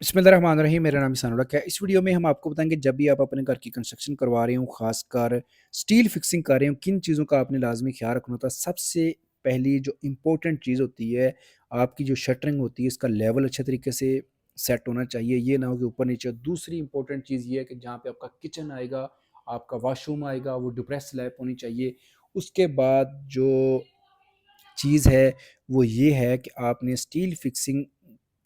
बिस्मिल्लाहिर्रहमानिर्रहीम। मेरा नाम इसानुल्लाह है। इस वीडियो में हम आपको बताएंगे जब भी आप अपने घर की कंस्ट्रक्शन करवा रहे हो, खासकर स्टील फिक्सिंग कर रहे हो, किन चीज़ों का आपने लाजमी ख्याल रखना होता है। सबसे पहली जो इम्पोर्टेंट चीज़ होती है, आपकी जो शटरिंग होती है, इसका लेवल अच्छे तरीके से सेट होना चाहिए। ये ना हो कि ऊपर नीचे। दूसरी इंपॉर्टेंट चीज़ ये है कि जहाँ पे आपका किचन आएगा, आपका वॉशरूम आएगा, वो डिप्रेस स्लैब होनी चाहिए। उसके बाद जो चीज़ है वो ये है कि आपने स्टील फिक्सिंग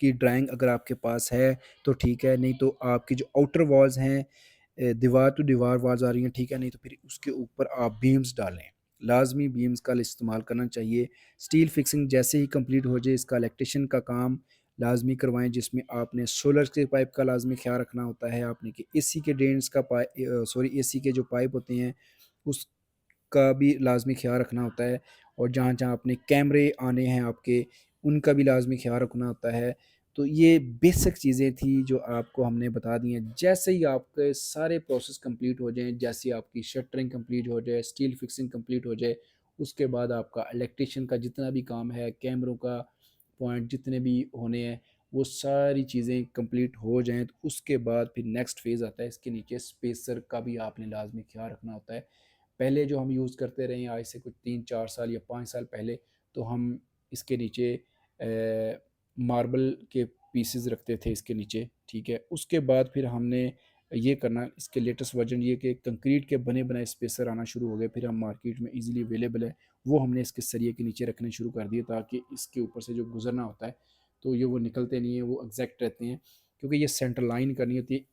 की ड्राइंग अगर आपके पास है तो ठीक है, नहीं तो आपकी जो आउटर वॉल्स हैं, दीवार टू दीवार वॉल्स आ रही हैं, ठीक है, नहीं तो फिर उसके ऊपर आप बीम्स डालें। लाजमी बीम्स का इस्तेमाल करना चाहिए। स्टील फिक्सिंग जैसे ही कंप्लीट हो जाए, इसका इलेक्ट्रिशियन का काम लाजमी करवाएं, जिसमें आपने सोलर के पाइप का लाजमी ख्याल रखना होता है, आपने कि एसी के ड्रेन्स का एसी के जो पाइप होते हैं उस का भी लाजमी ख्याल रखना होता है। और जहाँ जहाँ अपने कैमरे आने हैं आपके, उनका भी लाजमी ख्याल रखना होता है। तो ये बेसिक चीज़ें थी जो आपको हमने बता दी हैं। जैसे ही आपके सारे प्रोसेस कंप्लीट हो जाएं, जैसे आपकी शटरिंग कंप्लीट हो जाए, स्टील फिक्सिंग कंप्लीट हो जाए, उसके बाद आपका इलेक्ट्रिशियन का जितना भी काम है, कैमरों का पॉइंट जितने भी होने हैं, वो सारी चीज़ें कंप्लीट हो जाएं, तो उसके बाद फिर नेक्स्ट फेज़ आता है। इसके नीचे स्पेसर का भी आपने लाजमी ख्याल रखना होता है। पहले जो हम यूज़ करते रहे हैं आज से कुछ 3-4 साल या 5 साल पहले, तो हम इसके नीचे मार्बल के पीसेस रखते थे इसके नीचे, ठीक है। उसके बाद फिर हमने ये करना, इसके लेटेस्ट वर्जन ये कि कंक्रीट के बने बनाए स्पेसर आना शुरू हो गए, फिर हम मार्केट में इजीली अवेलेबल है, वो हमने इसके सरिये के नीचे रखने शुरू कर दिए, ताकि इसके ऊपर से जो गुजरना होता है तो ये वो निकलते नहीं है, वो एग्जैक्ट रहते हैं। क्योंकि ये सेंटर लाइन करनी होती है,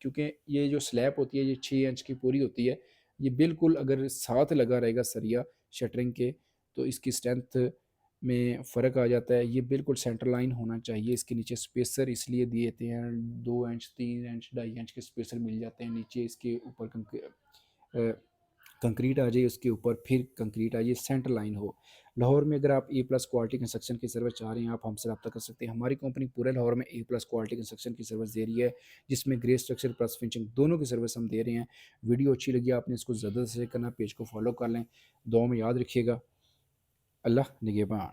क्योंकि ये जो स्लैब होती है ये 6 इंच की पूरी होती है। ये बिल्कुल अगर साथ लगा रहेगा सरिया शटरिंग के, तो इसकी स्ट्रेंथ में फ़र्क आ जाता है। ये बिल्कुल सेंटर लाइन होना चाहिए। इसके नीचे स्पेसर इसलिए दिए थे हैं, 2 इंच 3 इंच 2.5 इंच के स्पेसर मिल जाते हैं नीचे। इसके ऊपर कंक्रीट आ जाए, उसके ऊपर फिर कंक्रीट आ जाए, सेंटर लाइन हो। लाहौर में अगर आप ए प्लस क्वालिटी कंस्ट्रक्शन की सर्विस चाह रहे हैं, आप हमसे रब्ता कर सकते हैं। हमारी कंपनी पूरे लाहौर में ए प्लस क्वालिटी कंस्ट्रक्शन की सर्विस दे रही है, जिसमें ग्रे स्ट्रक्चर प्लस फिनिशिंग दोनों की सर्विस हम दे रहे हैं। वीडियो अच्छी लगी आपने इसको ज़्यादा से करना, पेज को फॉलो कर लें। दुआ में याद रखिएगा। अल्लाह निगहबान।